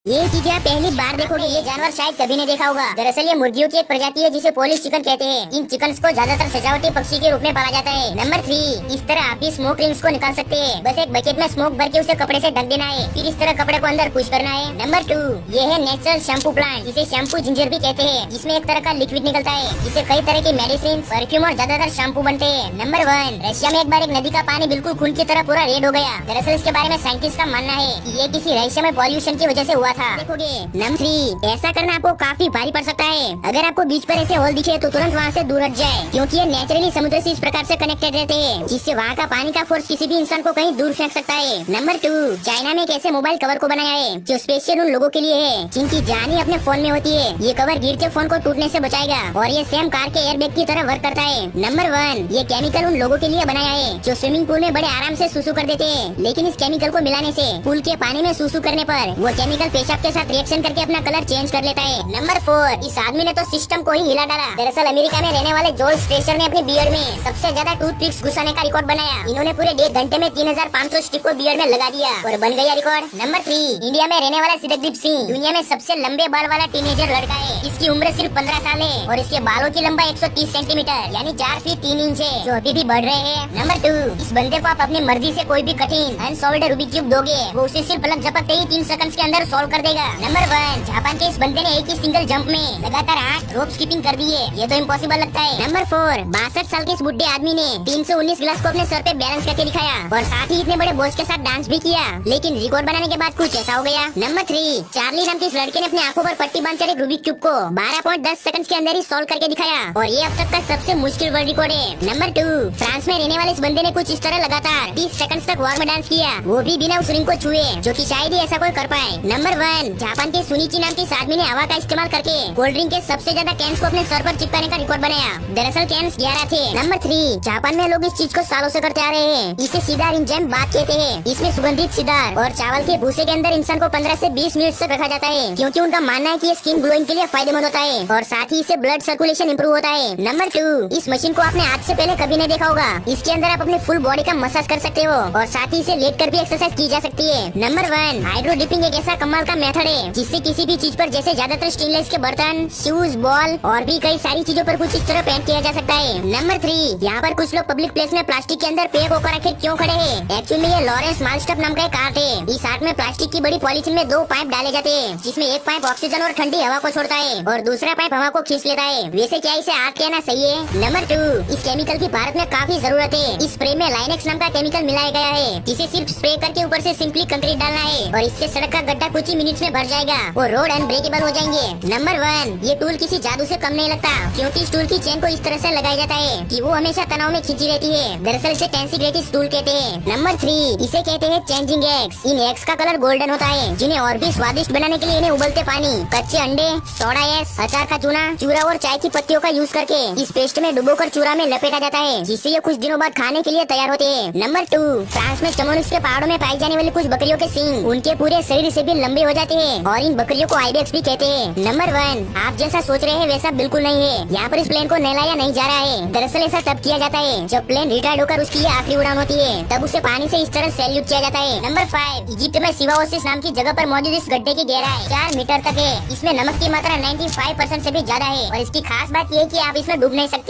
ये चीजें आप पहली बार देखोगे, ये जानवर शायद कभी नहीं देखा होगा। दरअसल ये मुर्गियों की एक प्रजाति है जिसे पोलिश चिकन कहते हैं। इन चिकन्स को ज्यादातर सजावटी पक्षी के रूप में पाला जाता है। नंबर 3, इस तरह आप भी स्मोक रिंग्स को निकाल सकते हैं। बस एक बकेट में स्मोक भर के उसे कपड़े से ढक देना है, फिर इस तरह कपड़े को अंदर पुश करना है। नंबर 2, ये है नेचुरल शैम्पू प्लांट, जिसे शैम्पू जिंजर भी कहते हैं। इसमें एक तरह का लिक्विड निकलता है जिससे कई तरह की मेडिसिन, परफ्यूम और ज्यादातर शैम्पू बनते हैं। नंबर 1, रशिया में एक बार एक नदी का पानी बिल्कुल खून की तरह पूरा रेड हो गया। दरअसल इसके बारे में साइंटिस्ट का मानना है कि ये किसी रहस्यमय पॉल्यूशन की वजह से हुआ था। देखोगे। नंबर 3, ऐसा करना आपको काफी भारी पड़ सकता है। अगर आपको बीच पर ऐसे होल दिखे तो तुरंत वहाँ से दूर हट जाए, क्योंकि ये नेचुरली समुद्र से इस प्रकार से कनेक्टेड रहते हैं जिससे वहाँ का पानी का फोर्स किसी भी इंसान को कहीं दूर फेंक सकता है। नंबर 2, चाइना में एक ऐसे मोबाइल कवर को बनाया है जो स्पेशल उन लोगों के लिए है जिनकी जान ही अपने फोन में होती है। ये कवर गिर के फोन को टूटने से बचाएगा और ये सेम कार के एयरबैग की तरह वर्क करता है। नंबर 1, ये केमिकल उन लोगों के लिए बनाया है जो स्विमिंग पूल में बड़े आराम से सुसु कर देते हैं, लेकिन इस केमिकल को मिलाने से पूल के पानी में सुसु करने पर वो केमिकल पेशाब के साथ रिएक्शन करके अपना कलर चेंज कर लेता है। नंबर 4, इस आदमी ने तो सिस्टम को ही हिला डाला। दरअसल अमेरिका में रहने वाले जोल स्ट्रेचर ने अपनी बियर्ड में सबसे ज्यादा टूथपिक्स घुसाने का रिकॉर्ड बनाया। इन्होंने पूरे 1 घंटे में 3500 स्टिक को बियर्ड में लगा दिया और बन गया रिकॉर्ड। नंबर 3, इंडिया में रहने वाला सिद्धदीप सिंह दुनिया में सबसे लंबे बाल वाला टीनेजर लड़का है। इसकी उम्र सिर्फ 15 साल है और इसके बालों की लंबाई 130 सेंटीमीटर यानी 4 फीट 3 इंच है, जो अभी भी बढ़ रहे हैं। नंबर 2, इस बंदे को आप अपनी मर्जी से कोई भी कठिन अनसॉल्व्ड रूबिक क्यूब दोगे, वो उसे सिर्फ पलक झपकते ही 3 सेकंड्स के अंदर सॉल्व कर देगा। नंबर 1, जापान के इस बंदे ने एक ही सिंगल जंप में लगातार 8 रोप स्कीपिंग कर दी है। ये तो इम्पॉसिबल लगता है। नंबर 4, 62 साल के इस बुढ़े आदमी ने 319 गिलास को अपने सर पे बैलेंस करके दिखाया और साथ ही इतने बड़े बोझ के साथ डांस भी किया, लेकिन रिकॉर्ड बनाने के बाद कुछ ऐसा हो गया। नंबर 3, चार्ली नाम के इस लड़के ने अपनी आंखों पर पट्टी बांधकर एक रूबिक क्यूब को 12.10 सेकंड्स के अंदर ही सॉल्व करके दिखाया और ये अब तक का सबसे मुश्किल वर्ल्ड रिकॉर्ड है। नंबर 2, फ्रांस में रहने वाले इस बंदे ने कुछ इस तरह लगातार 30 सेकंड्स तक वॉर में डांस किया, वो भी बिना उस रिंग को छुए, जो कि शायद ही ऐसा कोई कर पाए। नंबर 1, जापान के सुनिची नाम के इस आदमी ने हवा का इस्तेमाल करके कोल्ड ड्रिंक के सबसे ज्यादा कैंस को अपने सर पर चिपकाने का रिकॉर्ड बनाया। दरअसल कैंस 11 थे। नंबर 3, जापान में लोग इस चीज को सालों से करते आ रहे हैं। इसे सीधा इंजेम बात कहते हैं। इसमें सुगंधित सिदार और चावल के भूसे के अंदर इंसान को 15 से 20 मिनट तक रखा जाता है, क्योंकि उनका मानना है कि ये स्किन ग्लोइंग के लिए फायदेमंद होता है और साथ ही इससे ब्लड सर्कुलेशन इंप्रूव होता है। नंबर 2, इस मशीन को आपने आज से पहले कभी नहीं देखा होगा। इसके अंदर आप अपनी फुल बॉडी का मसाज कर सकते हो और साथ ही इसे लेट कर भी एक्सरसाइज की जा सकती है। नंबर 1, हाइड्रो डिपिंग एक ऐसा कमाल का मेथड है जिससे किसी भी चीज पर, जैसे ज्यादातर स्टेनलेस के बर्तन, शूज, बॉल और भी कई सारी चीजों पर कुछ इस तरह पेंट किया जा सकता है। नंबर 3, यहाँ पर कुछ लोग पब्लिक प्लेस में प्लास्टिक के अंदर पेड़ होकर आखिर क्यों खड़े हैं? एक्चुअली ये लॉरेंस मालस्टप नाम का एक आर्ट है। इस आर्ट में प्लास्टिक की बड़ी पॉलीथीन में 2 पाइप डाले जाते हैं, जिसमें एक पाइप ऑक्सीजन और ठंडी हवा को छोड़ता है और दूसरा पाइप हवा को खींच लेता है। वैसे क्या इसे आर्ट कहना सही है? नंबर 2, इस केमिकल की भारत में काफी जरूरत है। इस स्प्रे में लाइनेक्स नाम का केमिकल मिलाया गया है, जिसे सिर्फ स्प्रे करके ऊपर से सिंपली कंक्रीट डालना है और इससे सड़क का गड्ढा कुछ ही मिनट्स में भर जाएगा और रोड अनब्रेकेबल हो जाएंगे। नंबर 1, ये टूल किसी जादू से कम नहीं लगता, क्योंकि इस टूल की चेन को इस तरह से लगाया जाता है कि वो हमेशा तनाव में खींची रहती है। दरअसल इसे टेंसिग्रेटिस टूल कहते हैं। नंबर 3, इसे कहते हैं चेंजिंग एग्स। इन एग्स का कलर गोल्डन होता है, जिन्हें और भी स्वादिष्ट बनाने के लिए इन्हें उबलते पानी, कच्चे अंडे, सोडा एस, अचार का चूना, चूरा और चाय की पत्तियों का यूज करके इस पेस्ट में डुबोकर चूरा में लपेटा जाता है, जिससे ये कुछ दिनों बाद खाने के लिए तैयार होते हैं। नंबर 2, फ्रांस में चमोनिस के पहाड़ों में पाई जाने वाली कुछ बकरियों के सींग उनके पूरे शरीर से भी लंबे हो जाते हैं और इन बकरियों को आइबेक्स भी कहते हैं। नंबर 1, आप जैसा सोच रहे हैं वैसा बिल्कुल नहीं है। यहाँ पर इस प्लेन को नहलाया नहीं जा रहा है। दरअसल ऐसा तब किया जाता है जब प्लेन रिटायर्ड होकर उसकी ये आखिरी उड़ान होती है, तब उसे पानी से इस तरह सैल्यूट किया जाता है। नंबर 5, इजिप्ट में सिवाओसिस नाम की जगह पर मौजूद इस गड्ढे की गहराई 4 मीटर तक है। इसमें नमक की मात्रा 95% से भी ज्यादा है और इसकी खास बात ये है कि आप इसमें डूब नहीं सकते।